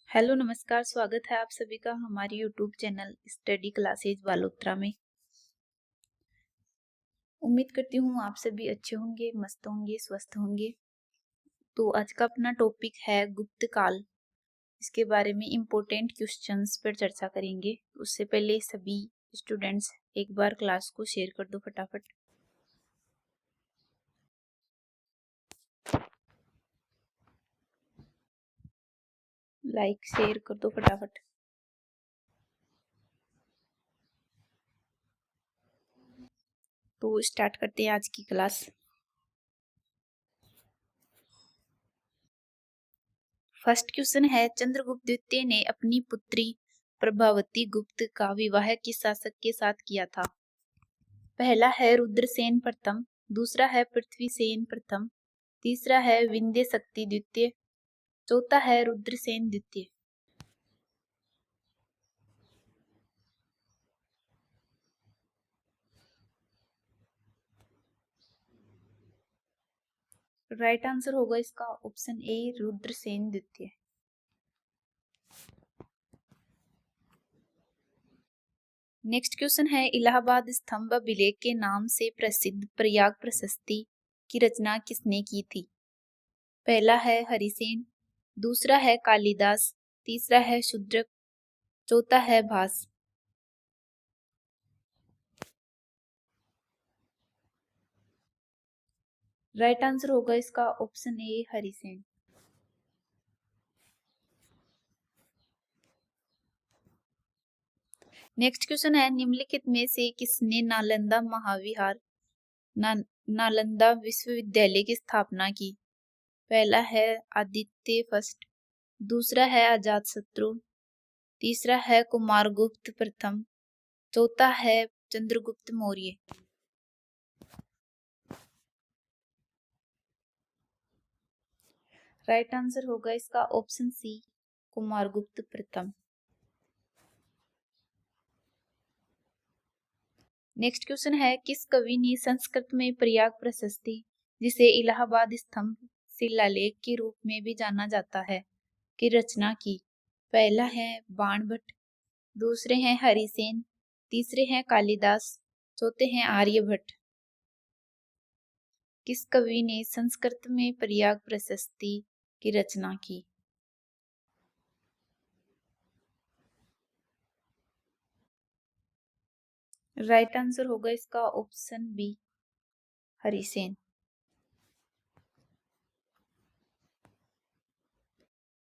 Hello नमस्कार, स्वागत है आप सभी का हमारे YouTube channel study classes Balotra में। उम्मीद करती हूँ आप सभी अच्छे होंगे, मस्त होंगे, स्वस्थ होंगे। तो आज का अपना टॉपिक है गुप्त काल। इसके बारे में इम्पोर्टेंट क्वेश्चंस पर चर्चा करेंगे। उससे पहले सभी स्टूडेंट्स एक बार क्लास को शेयर कर दो फटाफट। लाइक शेयर कर दो फटाफट। तो स्टार्ट करते हैं आज की क्लास। फर्स्ट क्वेश्चन है, चंद्रगुप्त द्वितीय ने अपनी पुत्री प्रभावती गुप्त का विवाह किस शासक के साथ किया था? पहला है रुद्रसेन प्रथम, दूसरा है पृथ्वीसेन प्रथम, तीसरा है विंध्य शक्ति द्वितीय, चौथा है रुद्रसेन द्वितीय। राइट आंसर होगा इसका ऑप्शन ए, रुद्रसेन द्वितीय। नेक्स्ट क्वेश्चन है, इलाहाबाद स्तंभ अभिलेख के नाम से प्रसिद्ध प्रयाग प्रशस्ति की रचना किसने की थी? पहला है हरिसेन, दूसरा है कालिदास, तीसरा है शूद्रक, चौथा है भास। राइट आंसर होगा इसका option A, Harisena. Next question है, निम्नलिखित में से किसने नालंदा महाविहार नालंदा विश्वविद्यालय की स्थापना की? पहला है आदित्य फर्स्ट, दूसरा है अजातशत्रु, तीसरा है कुमारगुप्त प्रथम, चौथा है चंद्रगुप्त मौर्य। राइट आंसर होगा इसका ऑप्शन सी, कुमारगुप्त प्रथम। नेक्स्ट क्वेश्चन है, किस कवि ने संस्कृत में प्रयाग प्रशस्ति, जिसे इलाहाबाद स्तंभ शिलालेख के रूप में भी जाना जाता है, की रचना की? पहला है बाणभट्ट, दूसरे हैं हरिसेन, तीसरे हैं कालिदास, चौथे हैं आर्यभट्ट। किस कवि ने संस्कृत में प्रयाग प्रशस्ति की रचना की? राइट आंसर होगा इसका option B, Harisena.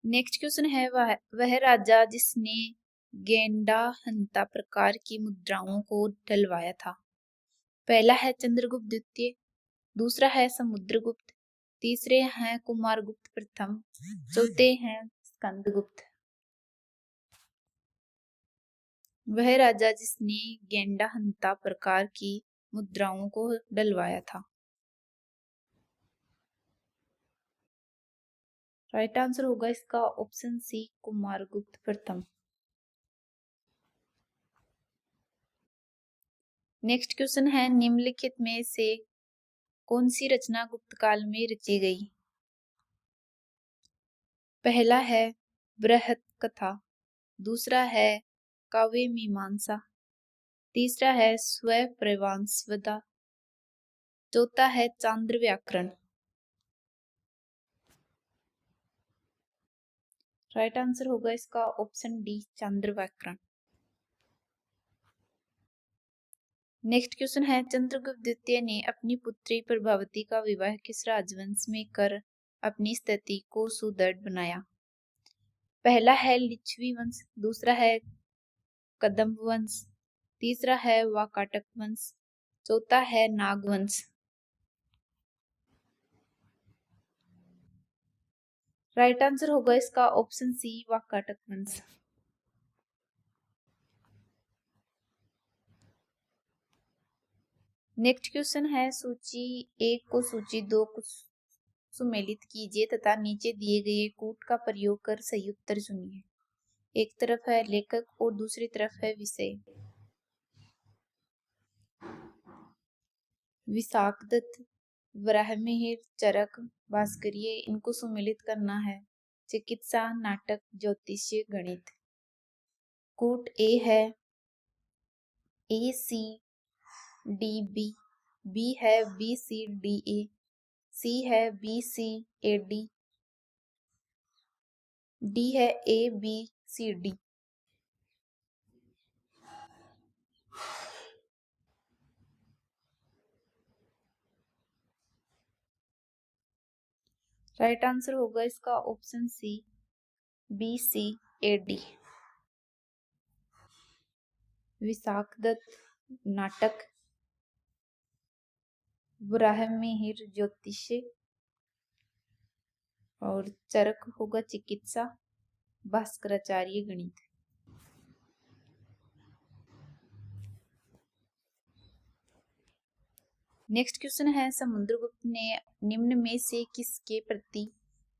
Next question है, वह राजा जिसने गेंडा हंता प्रकार की मुद्राओं को डलवाया था? पहला है चंद्रगुप्त द्वितीय, दूसरा है समुद्रगुप्त, तीसरे हैं कुमारगुप्त प्रथम, चौथे हैं स्कंदगुप्त। वह राजा जिसने गेंडा हंता प्रकार की मुद्राओं को डलवाया था। राइट आंसर होगा इसका ऑप्शन सी, कुमारगुप्त प्रथम। नेक्स्ट क्वेश्चन है, निम्नलिखित में से कौन सी रचना गुप्त काल में रची गई? पहला है बृहत कथा, दूसरा है काव्य मीमांसा, तीसरा है स्वप्रवांशवदा, चौथा है चांद्र व्याकरण। राइट आंसर होगा इसका ऑप्शन डी, चांद्र व्याकरण। नेक्स्ट क्वेश्चन है, चंद्रगुप्त द्वितीय ने अपनी पुत्री प्रभावती का विवाह किस राजवंश में कर अपनी स्थिति को सुदृढ़ बनाया? पहला है लिच्छवी वंश, दूसरा है कदम्ब वंश, तीसरा है वाकाटक वंश, चौथा है नागवंश। राइट आंसर होगा इसका ऑप्शन सी, वाकाटक वंश। नेक्स्ट क्वेश्चन है, सूची एक को सूची दो को सुमेलित कीजिए तथा नीचे दिए गए कूट का प्रयोग कर सही उत्तर चुनिए। एक तरफ है लेखक और दूसरी तरफ है विषय। विशाखदत्त, वराहमिहिर, चरक, भास्करीय, इनको सुमेलित करना है। चिकित्सा, नाटक, ज्योतिष्य, गणित। कूट ए है ACDB, B है BCDA, C है BCAD, D है ABCD। राइट आंसर होगा इसका ऑप्शन सी, BCAD। विशाखदत्त नाटक, ब्राह्महिर ज्योतिष्य, और चरक होगा चिकित्सा, भास्कराचार्य गणित। नेक्स्ट क्वेश्चन है, समुद्रगुप्त ने निम्न में से किसके प्रति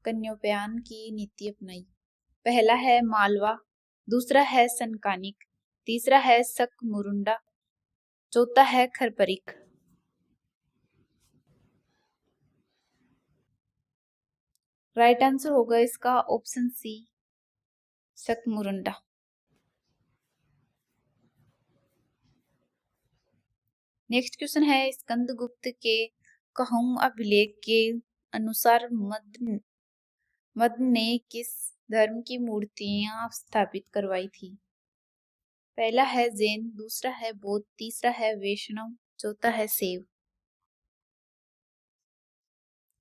कन्योपायन की नीति अपनाई? पहला है मालवा, दूसरा है सनकानिक, तीसरा है शकमुरुंडा, चौथा है खरपरिक। राइट आंसर होगा इसका ऑप्शन सी, शकमुरुंडा। नेक्स्ट क्वेश्चन है, स्कंदगुप्त के कहूं अभिलेख के अनुसार मद ने किस धर्म की मूर्तियां स्थापित करवाई थी? पहला है जैन, दूसरा है बौद्ध, तीसरा है वैष्णव, चौथा है शैव।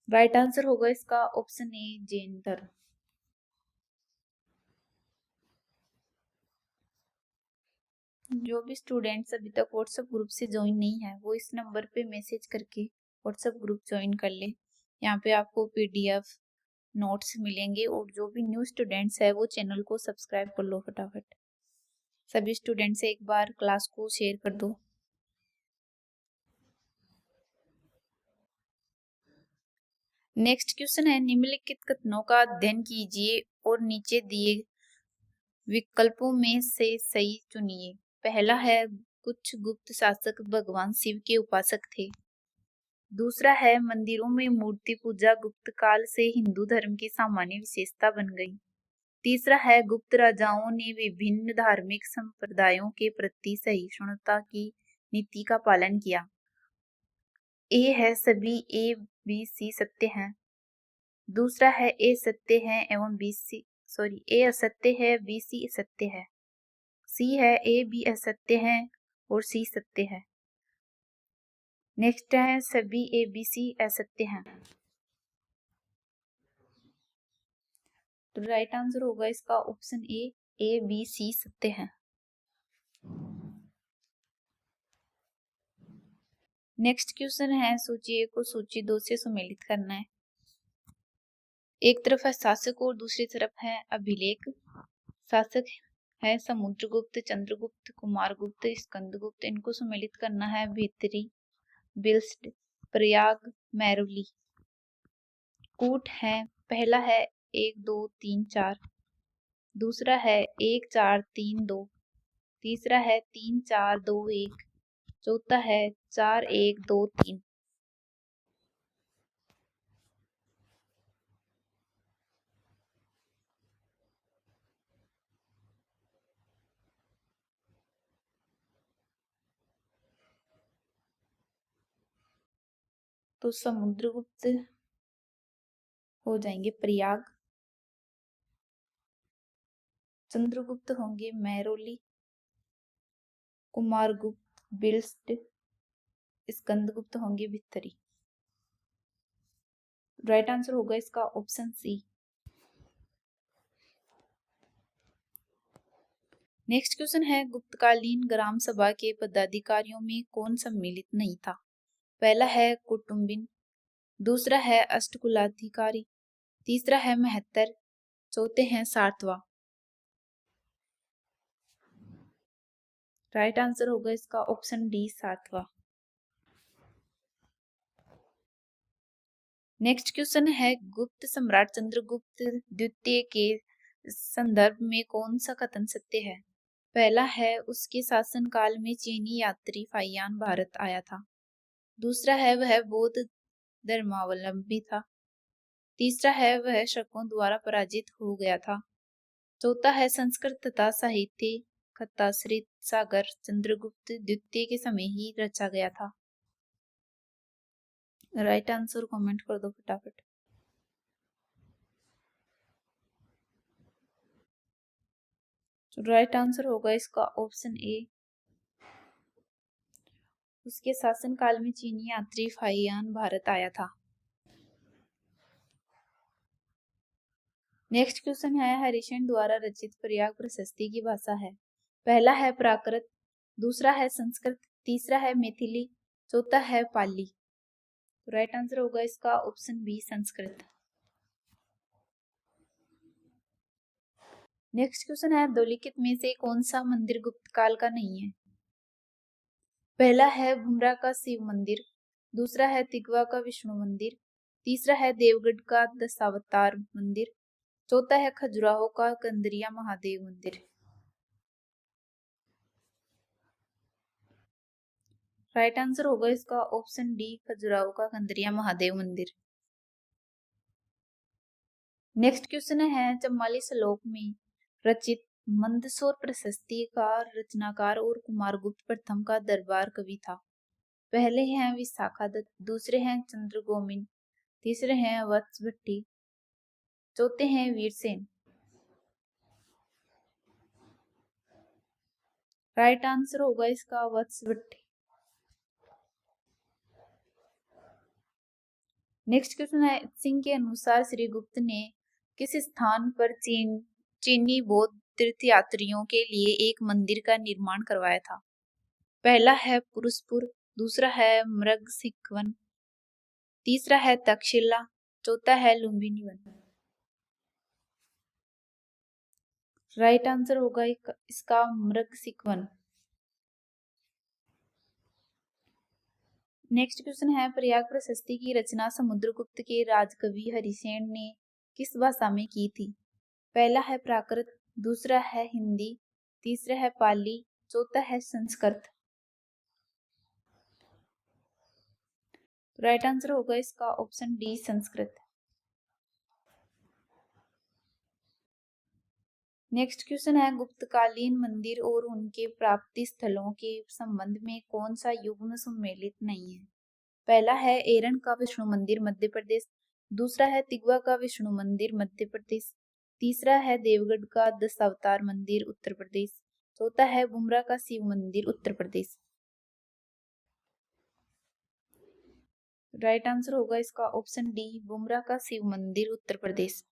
राइट आंसर होगा इसका ऑप्शन ए, जैन धर्म। जो भी स्टूडेंट्स अभी तक व्हाट्सएप ग्रुप से ज्वाइन नहीं है वो इस नंबर पे मैसेज करके व्हाट्सएप ग्रुप ज्वाइन कर ले। यहाँ पे आपको PDF नोट्स मिलेंगे, और जो भी न्यू स्टूडेंट्स है वो चैनल को सब्सक्राइब कर लो फटाफट। सभी स्टूडेंट से एक बार क्लास को शेयर कर दो। नेक्स्ट क्वेश्चन है, निम्नलिखित कथनों का अध्ययन कीजिए और नीचे दिए विकल्पों में से सही चुनिए। पहला है, कुछ गुप्त शासक भगवान शिव के उपासक थे। दूसरा है, मंदिरों में मूर्ति पूजा गुप्त काल से हिंदू धर्म की सामान्य विशेषता बन गई। तीसरा है, गुप्त राजाओं ने विभिन्न धार्मिक संप्रदायों के प्रति सहिष्णुता की नीति का पालन किया। ए है, सभी A B C सत्य हैं। दूसरा है, ए सत्य है एवं ए असत्य है, B C असत्य है। सी है, A B असत्य है और C सत्य है। नेक्स्ट है, सभी A B C असत्य हैं। तो राइट आंसर होगा इसका ऑप्शन A B C सत्य है। नेक्स्ट क्वेश्चन है, सूची 1 को सूची 2 से सम्मिलित करना है। एक तरफ है शासक और दूसरी तरफ है अभिलेख। शासक है समुद्रगुप्त, चंद्रगुप्त, कुमारगुप्त, स्कंदगुप्त। इनको सम्मिलित करना है भित्री, बिल्स्ट, प्रयाग, मैरुली। कूट है, पहला है 1 2 3 4, दूसरा है 1 4 3 2, तीसरा है 3 4 2 1, चौथा है 4 1 2 3। तो समुद्रगुप्त हो जाएंगे प्रयाग, चंद्रगुप्त होंगे मैरोली, कुमारगुप्त बिल्स्ट, स्कंदगुप्त होंगे भित्तरी। राइट आंसर होगा इसका ऑप्शन सी। नेक्स्ट क्वेश्चन है, गुप्तकालीन ग्राम सभा के पदाधिकारियों में कौन सम्मिलित नहीं था? पहला है कुटुंबिन, दूसरा है अष्टकुलाधिकारी, तीसरा है महत्तर, चौथे हैं सातवां। राइट आंसर होगा इसका ऑप्शन डी, सातवां। नेक्स्ट क्वेश्चन है, गुप्त सम्राट चंद्रगुप्त द्वितीय के संदर्भ में कौन सा कथन सत्य है? पहला है, उसके शासनकाल में चीनी यात्री फाहियान भारत आया था। दूसरा है, वह बौद्ध धर्मावलंबी था। तीसरा है वह शकों द्वारा पराजित हो गया था। चौथा है संस्कृत तथा साहित्य खत्ताश्रित सागर चंद्रगुप्त द्वितीय के समय ही रचा गया था। राइट आंसर कमेंट कर दो फटाफट। राइट आंसर होगा इसका ऑप्शन ए। उसके शासनकाल में चीनी यात्री फाहियान भारत आया था। नेक्स्ट क्वेश्चन है हरिशेन द्वारा रचित प्रयाग प्रशस्ति की भाषा है। पहला है प्राकृत, दूसरा है संस्कृत, तीसरा है मैथिली, चौथा है पाली। तो राइट आंसर होगा इसका option B Sanskrit. Next question है निम्नलिखित में से कौन सा मंदिर गुप्त काल का नहीं है। पहला है भुमरा का शिव मंदिर, दूसरा है तिगवा का विष्णु मंदिर, तीसरा है देवगढ़ का दशावतार मंदिर, चौथा है खजुराहो का कंदरिया महादेव मंदिर। राइट आंसर होगा इसका ऑप्शन डी खजुराहो का कंदरिया महादेव मंदिर। नेक्स्ट क्वेश्चन है 44 श्लोक में रचित मंदसौर प्रशस्ति का रचनाकार और कुमारगुप्त प्रथम का दरबार कवि था। पहले हैं विशाखादत्त, दूसरे हैं चंद्रगोमिन, तीसरे हैं वत्स भट्टी, चौथे हैं वीरसेन। राइट आंसर होगा इसका वत्स भट्टी। नेक्स्ट क्वेश्चन है सिंह के अनुसार श्री गुप्त ने किस स्थान पर चीनी बौद्ध तीर्थयात्रियों के लिए एक मंदिर का निर्माण करवाया था। पहला है पुरुषपुर, दूसरा है मृगशिखवन, तीसरा है तक्षशिला, चौथा है लुम्बिनी वन। राइट आंसर होगा इसका मृगशिखवन। नेक्स्ट क्वेश्चन है प्रयाग प्रशस्ति की रचना समुद्रगुप्त के राजकवि हरिसेन ने किस भाषा में की थी। पहला है प्राकृत, दूसरा है हिंदी, तीसरा है पाली, चौथा है संस्कृत। राइट आंसर होगा इसका option D Sanskrit. Next question है गुप्तकालीन मंदिर और उनके प्राप्ति स्थलों के संबंध में कौन सा युग्म सम्मिलित नहीं है। पहला है एरन का विष्णु मंदिर मध्य प्रदेश, दूसरा है तिगवा का विष्णु मंदिर मध्य प्रदेश, तीसरा है देवगढ़ का दशावतार मंदिर उत्तर प्रदेश, चौथा है बुमरा का शिव मंदिर उत्तर प्रदेश। राइट आंसर होगा इसका ऑप्शन डी बुमरा का शिव मंदिर उत्तर प्रदेश।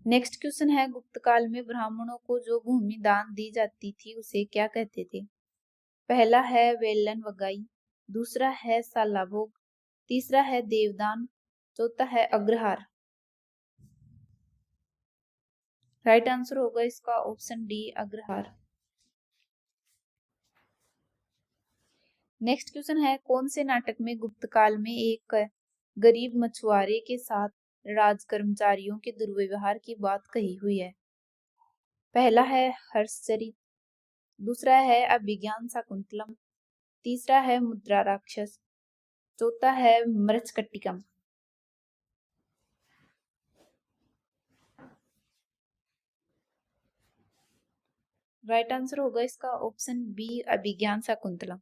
नेक्स्ट क्वेश्चन है गुप्त काल में ब्राह्मणों को जो भूमि दान दी जाती थी उसे क्या कहते थे। पहला है वेलन वगाई, दूसरा है सालाभोग, तीसरा है देवदान, चौथा है अग्रहार। राइट आंसर होगा इसका option D agrahara. Next question है कौन से नाटक में गुप्त काल में एक गरीब मछुआरे के साथ राज कर्मचारियों के दुर्व्यवहार की बात कही हुई है। पहला है हर्षचरित, दूसरा है अभिज्ञान शाकुंतलम, तीसरा है मुद्रा राक्षस, चौथा है मृच्छकटिकम। राइट आंसर होगा इसका ऑप्शन बी अभिज्ञान शाकुंतलम।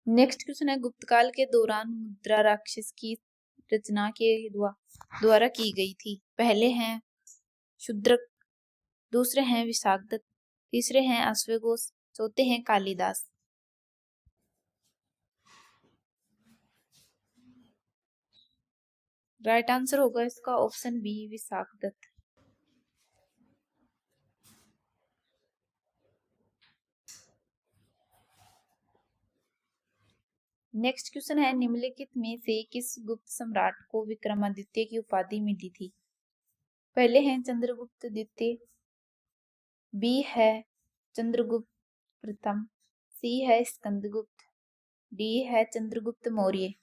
नेक्स्ट क्वेश्चन है गुप्तकाल के दौरान मुद्रा राक्षस की रचना के द्वारा की गई थी। पहले हैं शूद्रक, दूसरे हैं विशाखदत्त, तीसरे हैं अश्वघोष, चौथे हैं कालिदास। राइट आंसर होगा इसका option B Vishakhadatta. Next question है निम्नलिखित में से किस गुप्त सम्राट को विक्रमादित्य की उपाधि मिली थी। पहले हैं चंद्रगुप्त द्वितीय, बी है चंद्रगुप्त प्रथम, सी है स्कंदगुप्त, डी है चंद्रगुप्त मौर्य।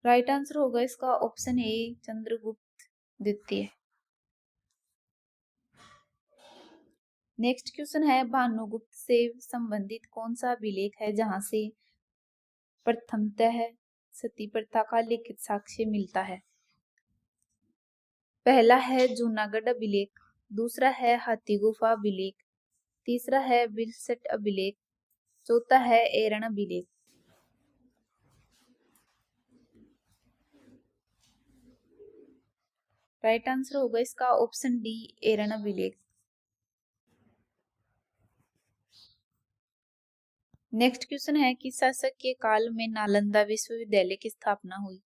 राइट आंसर होगा इसका ऑप्शन ए चंद्रगुप्त द्वितीय। नेक्स्ट क्वेश्चन है भानुगुप्त से संबंधित कौन सा अभिलेख है जहां से प्रथमतः सती प्रथा का लिखित साक्ष्य मिलता है? पहला है जूनागढ़ अभिलेख, दूसरा है हाथी गुफा अभिलेख, तीसरा है बिलसट अभिलेख, चौथा है एरण अभिलेख। राइट आंसर होगा इसका ऑप्शन डी एरण अभिलेख। नेक्स्ट क्वेश्चन है कि शासक के काल में नालंदा विश्वविद्यालय की स्थापना हुई?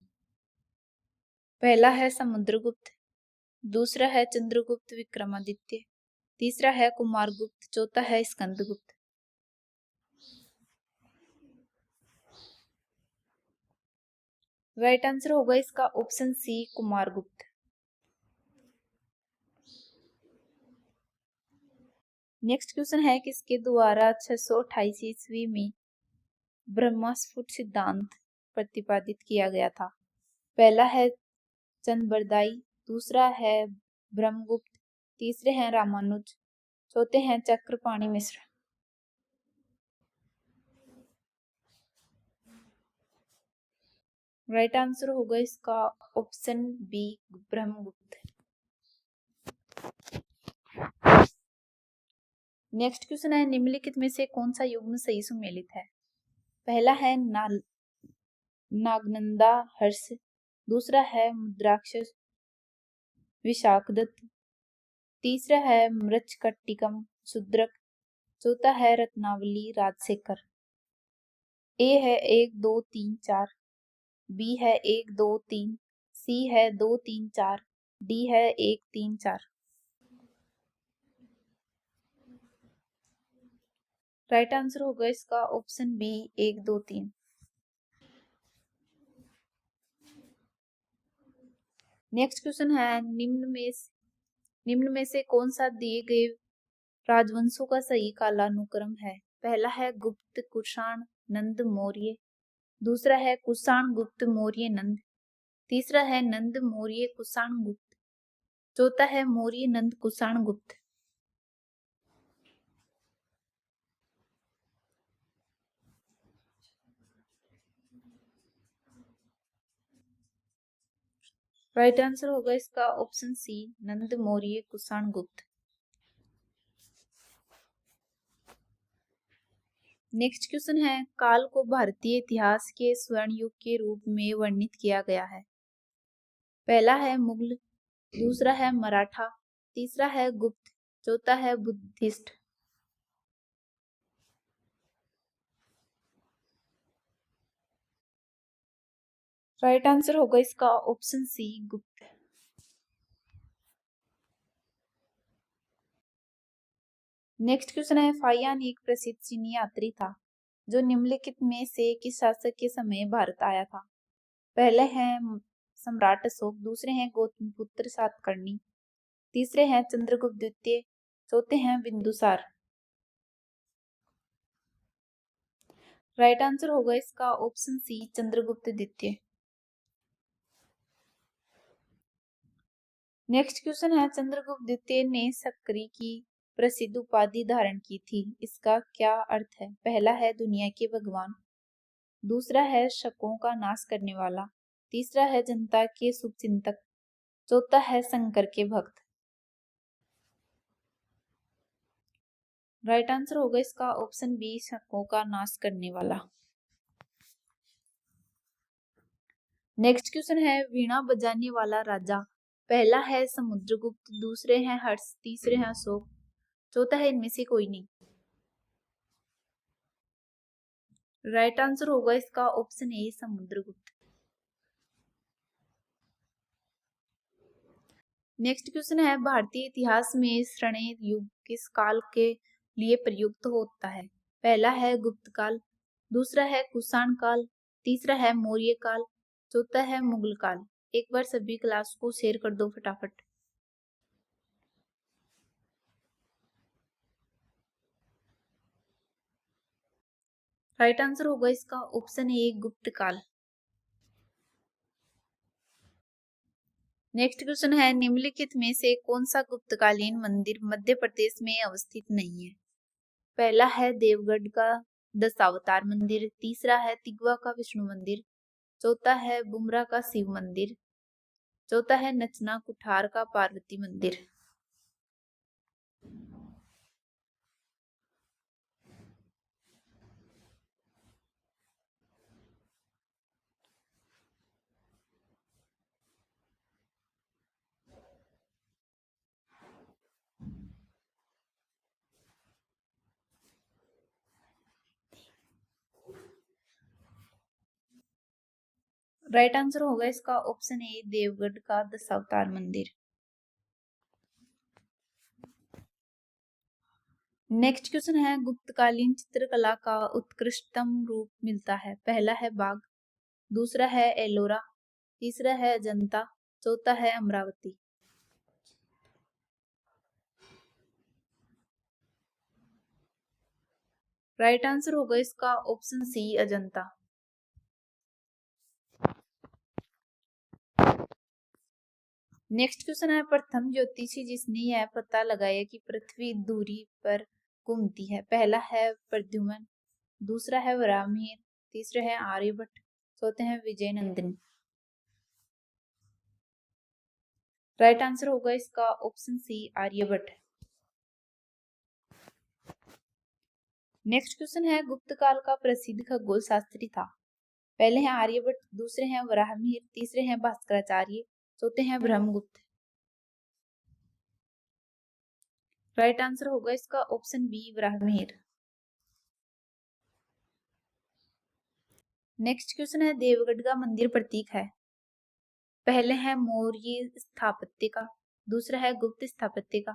पहला है समुद्रगुप्त, दूसरा है चंद्रगुप्त विक्रमादित्य, तीसरा है कुमारगुप्त, चौथा है स्कंदगुप्त। राइट आंसर होगा इसका option C Kumaragupta. Next question है किसके द्वारा 628 ईस्वी में ब्रह्मस्फुट सिद्धांत प्रतिपादित किया गया था? पहला है चंद्रबरदाई, दूसरा है ब्रह्मगुप्त, तीसरे हैं रामानुज, चौथे हैं चक्रपाणि मिश्र। राइट आंसर होगा इसका option B Brahmagupta. Next question है निम्नलिखित में से कौन सा युग्म सही सुमेलित है? पहला है नागनंदा हर्ष, दूसरा है मुद्राक्ष विशाखदत्त, तीसरा है मृच्छकटिकम शूद्रक, चौथा है रत्नावली राजशेखर। ए है 1 2 3 4, बी है 1 2 3, सी है 2 3 4, डी है 1 3 4। राइट आंसर होगा इसका ऑप्शन बी 1 2 3। नेक्स्ट क्वेश्चन है निम्न में से कौन सा दिए गए राजवंशों का सही कालानुक्रम है? पहला है गुप्त कुषाण नंद मौर्य, दूसरा है कुषाण गुप्त मौर्य नंद, तीसरा है नंद मौर्य कुषाण गुप्त, चौथा है मौर्य नंद कुषाण गुप्त। राइट आंसर होगा इसका ऑप्शन सी नंद मौर्य कुषाण गुप्त। नेक्स्ट क्वेश्चन है काल को भारतीय इतिहास के स्वर्ण युग के रूप में वर्णित किया गया है? पहला है मुगल, दूसरा है मराठा, तीसरा है गुप्त, चौथा है बुद्धिस्ट। राइट आंसर होगा इसका ऑप्शन सी गुप्त। नेक्स्ट क्वेश्चन है फाहियान एक प्रसिद्ध चीनी यात्री था जो निम्नलिखित में से किस शासक के समय भारत आया था? पहले हैं सम्राट अशोक, दूसरे हैं गौतमपुत्र सातकर्णी, तीसरे हैं चंद्रगुप्त द्वितीय, चौथे हैं बिंदुसार। राइट आंसर होगा इसका ऑप्शन सी चंद्रगुप्त द्वितीय। नेक्स्ट क्वेश्चन है चंद्रगुप्त द्वितीय ने सक्री की प्रसिद्ध उपाधि धारण की थी, इसका क्या अर्थ है? पहला है दुनिया के भगवान, दूसरा है शकों का नाश करने वाला, तीसरा है जनता के शुभचिंतक, चौथा है शंकर के भक्त। राइट आंसर होगा इसका ऑप्शन बी शकों का नाश करने वाला। नेक्स्ट क्वेश्चन है वीणा बजाने वाला राजा। पहला है समुद्रगुप्त, दूसरे हैं हर्ष, तीसरे हैं अशोक, चौथा है इनमें से कोई नहीं। राइट आंसर होगा इसका ऑप्शन ए समुद्रगुप्त। नेक्स्ट क्वेश्चन है भारतीय इतिहास में स्वर्णिम युग किस काल के लिए प्रयुक्त होता है? पहला है गुप्त काल, दूसरा है कुषाण काल, तीसरा है मौर्य काल, चौथा है मुगल काल। एक बार सभी क्लास को शेयर कर दो फटाफट। राइट आंसर होगा इसका ऑप्शन ए गुप्त काल। नेक्स्ट क्वेश्चन है, निम्नलिखित में से कौन सा गुप्तकालीन मंदिर मध्य प्रदेश में अवस्थित नहीं है? पहला है देवगढ़ का दशावतार मंदिर, तीसरा है तिगवा का विष्णु मंदिर, चौथा है बुमरा का शिव मंदिर, चौथा है नचना कुठार का पार्वती मंदिर। राइट आंसर होगा इसका ऑप्शन ए, देवगढ़ का दशावतार मंदिर। नेक्स्ट क्वेश्चन है, गुप्तकालीन चित्रकला का उत्कृष्टतम रूप मिलता है? पहला है बाघ, दूसरा है एलोरा, तीसरा है अजंता, चौथा है अमरावती। राइट आंसर होगा इसका option C, Ajanta. Next question है, प्रथम ज्योतिषी जिसने यह पता लगाया कि पृथ्वी दूरी पर घूमती है? पहला है प्रद्युम्न, दूसरा है वराहमिहिर, तीसरा है आर्यभट्ट, चौथे है विजयनंदन। राइट आंसर होगा इसका option C, Aryabhata. Next question है, गुप्त काल का प्रसिद्ध खगोल शास्त्री था? पहले हैं आर्यभट्ट, दूसरे हैं वराहमिहिर, तीसरे हैं भास्कराचार्य, चौथे हैं ब्रह्मगुप्त। राइट आंसर होगा इसका option B, Varahamihira. Next question है, देवगढ़ का मंदिर प्रतीक है? पहले है मौर्य स्थापत्य का, दूसरा है गुप्त स्थापत्य का,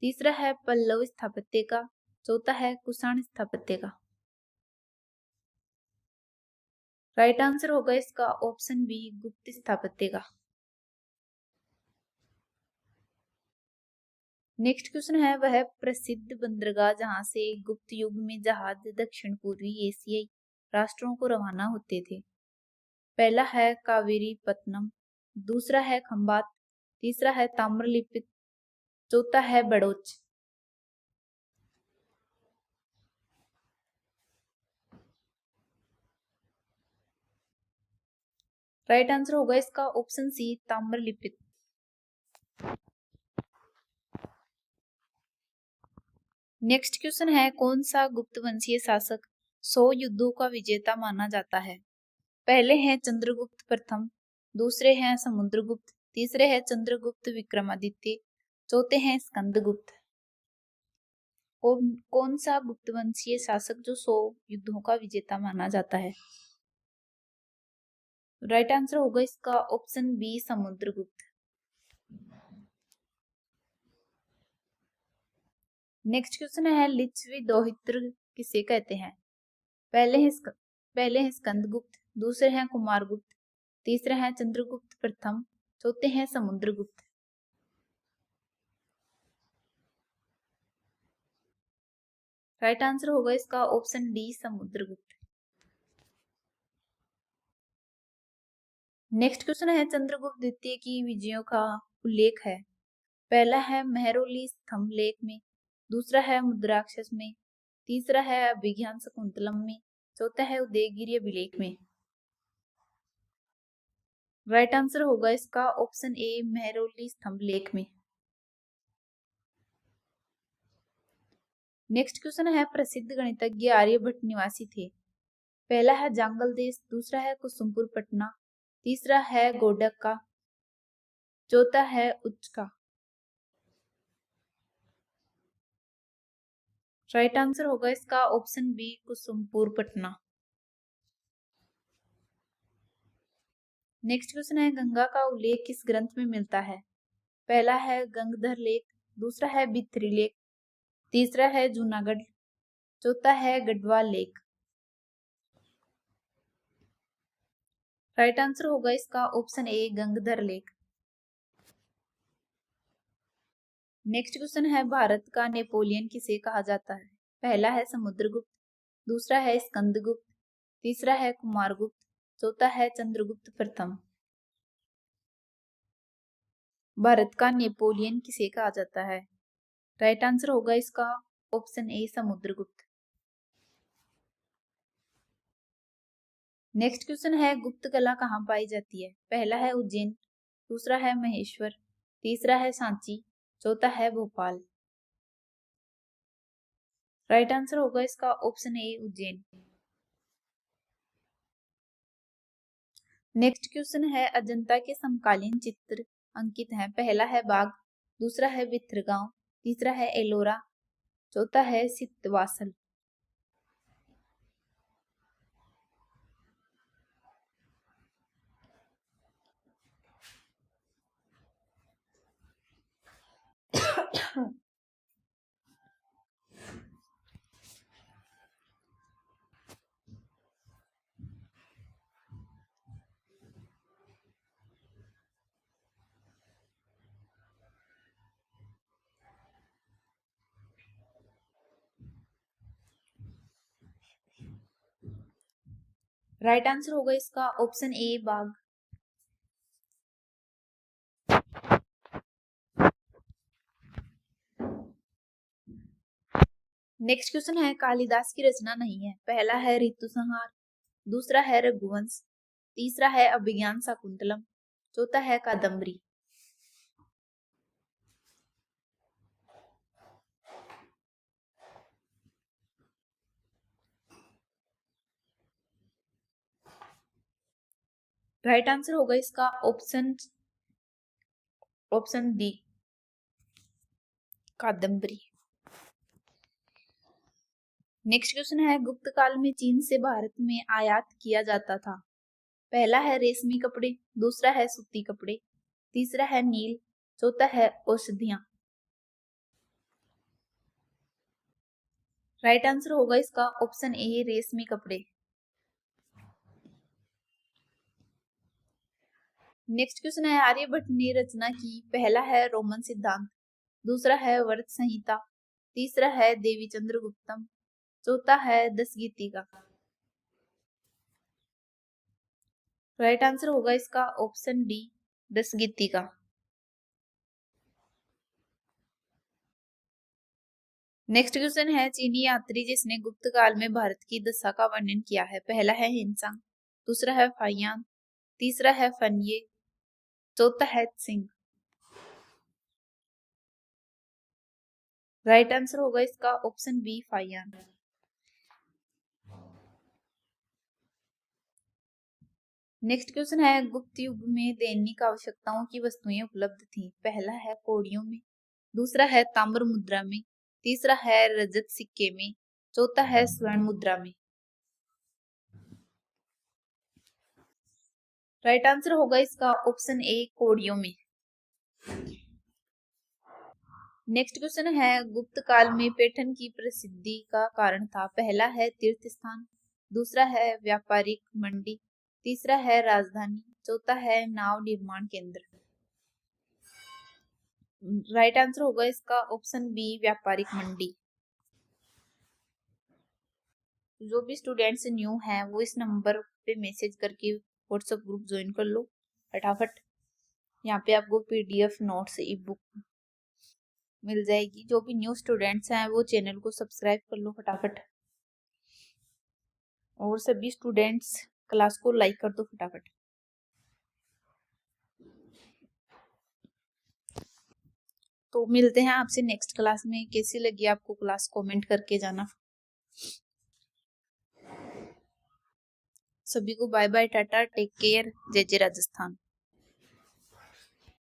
तीसरा है पल्लव स्थापत्य का, चौथा है कुषाण स्थापत्य का। राइट आंसर होगा इसका ऑप्शन बी, गुप्त स्थापत्य का। नेक्स्ट क्वेश्चन है, वह प्रसिद्ध बंदरगाह जहां से गुप्त युग में जहाज दक्षिण पूर्वी एशियाई राष्ट्रों को रवाना होते थे? पहला है कावेरी पत्तनम, दूसरा है खंबात, तीसरा है ताम्रलिप्त, चौथा है बड़ोच। राइट आंसर होगा इसका option C, Tamralipta. Next question है, कौन सा गुप्त वंशीय शासक 100 युद्धों का विजेता माना जाता है? पहले हैं चंद्रगुप्त प्रथम, दूसरे हैं समुद्रगुप्त, तीसरे हैं चंद्रगुप्त विक्रमादित्य, चौथे हैं स्कंदगुप्त। कौन सा गुप्त वंशीय शासक जो 100 युद्धों का विजेता माना जाता है? राइट आंसर होगा इसका option B, Samudragupta. Next question है, लिच्छवी दोहित्र किसे कहते हैं? पहले हैं स्कंदगुप्त, दूसरे हैं कुमारगुप्त, तीसरे हैं चंद्रगुप्त प्रथम, चौथे हैं समुद्रगुप्त। राइट आंसर होगा इसका option D, Samudragupta. Next question है, चंद्रगुप्त द्वितीय की विजयों का उल्लेख है? पहला है मेहरौली स्तंभ लेख में, दूसरा है मुद्राक्षस में, तीसरा है अभिज्ञान शकुंतलम में, चौथा है उदयगिरि अभिलेख में। राइट आंसर होगा इसका ऑप्शन ए, मेहरौली स्तंभ लेख में। नेक्स्ट क्वेश्चन है, प्रसिद्ध गणितज्ञ आर्यभट्ट निवासी थे? पहला है जांगल देश, दूसरा है कुसुमपुर पटना, तीसरा है गोडक का, चौथा है उच्च। राइट आंसर होगा इसका option B, Kusumapura Patna. Next question है, गंगा का उल्लेख किस ग्रंथ में मिलता है? पहला है गंगधर लेख, दूसरा है बिथरी लेख, तीसरा है जूनागढ़, चौथा है गढ़वाल लेख। राइट आंसर होगा इसका ऑप्शन ए, गंगधर लेख। नेक्स्ट क्वेश्चन है, भारत का नेपोलियन किसे कहा जाता है? पहला है समुद्रगुप्त, दूसरा है स्कंदगुप्त, तीसरा है कुमारगुप्त, चौथा है चंद्रगुप्त प्रथम। भारत का नेपोलियन किसे कहा जाता है? राइट आंसर होगा इसका ऑप्शन ए समुद्रगुप्त। नेक्स्ट क्वेश्चन है गुप्त कला कहाँ पाई जाती है? पहला है उज्जैन, दूसरा है महेश्वर, तीसरा है सांची, चौथा है भोपाल। राइट आंसर होगा इसका ऑप्शन ए उज्जैन। नेक्स्ट क्वेश्चन है अजंता के समकालीन चित्र अंकित हैं। पहला है बाघ, दूसरा है भितरगांव, तीसरा है एलोरा, चौथा है सितवासल। राइट आंसर होगा इसका ऑप्शन ए बाघ। नेक्स्ट क्वेश्चन है कालिदास की रचना नहीं है। पहला है ऋतु संहार, दूसरा है रघुवंश, तीसरा है अभिज्ञान शाकुंतलम, चौथा है कादम्बरी। राइट आंसर होगा इसका option D Kadambari. Next question है गुप्त काल में चीन से भारत में आयात किया जाता था। पहला है रेशमी कपड़े, दूसरा है सूती कपड़े, तीसरा है नील, चौथा है औषधियां। राइट आंसर होगा इसका ऑप्शन ए रेशमी कपड़े। नेक्स्ट क्वेश्चन है आर्यभट्ट ने रचना की। पहला है रोमन सिद्धांत, दूसरा है वर्त संहिता, तीसरा है देवी चंद्रगुप्तम, चौथा है दसगीतिका। राइट आंसर होगा इसका ऑप्शन डी दसगीतिका। नेक्स्ट क्वेश्चन है चीनी यात्री जिसने गुप्त काल में भारत की दशा का वर्णन किया है। पहला है हिनसांग, दूसरा है फाइयान, तीसरा है फनये, चौथा है सिंह। राइट आंसर होगा इसका option B Faxian. Next question है गुप्त युग में दैनिक आवश्यकताओं की वस्तुएं उपलब्ध थी। पहला है कौड़ियों में, दूसरा है ताम्र मुद्रा में, तीसरा है रजत सिक्के में, चौथा है स्वर्ण मुद्रा में। राइट आंसर होगा इसका ऑप्शन ए कौड़ियों में। नेक्स्ट क्वेश्चन है गुप्त काल में पैठन की प्रसिद्धि का कारण था। पहला है तीर्थ स्थान, दूसरा है व्यापारिक मंडी, तीसरा है राजधानी, चौथा है नाव निर्माण केंद्र। राइट आंसर होगा इसका ऑप्शन बी व्यापारिक मंडी। जो भी स्टूडेंट्स न्यू हैं वो इस नंबर पे मैसेज करके व्हाट्सएप ग्रुप ज्वाइन कर लो फटाफट। यहाँ पे आपको पीडीएफ नोट्स ई बुक मिल जाएगी। जो भी न्यू स्टूडेंट्स हैं वो चैनल को सब्सक्राइब कर लो फटाफट, और सभी स्टूडेंट्स क्लास को लाइक कर दो फटाफट। तो मिलते हैं आपसे नेक्स्ट क्लास में। कैसी लगी आपको क्लास कमेंट करके जाना। सभी को bye bye, tata, take care, जय जय राजस्थान।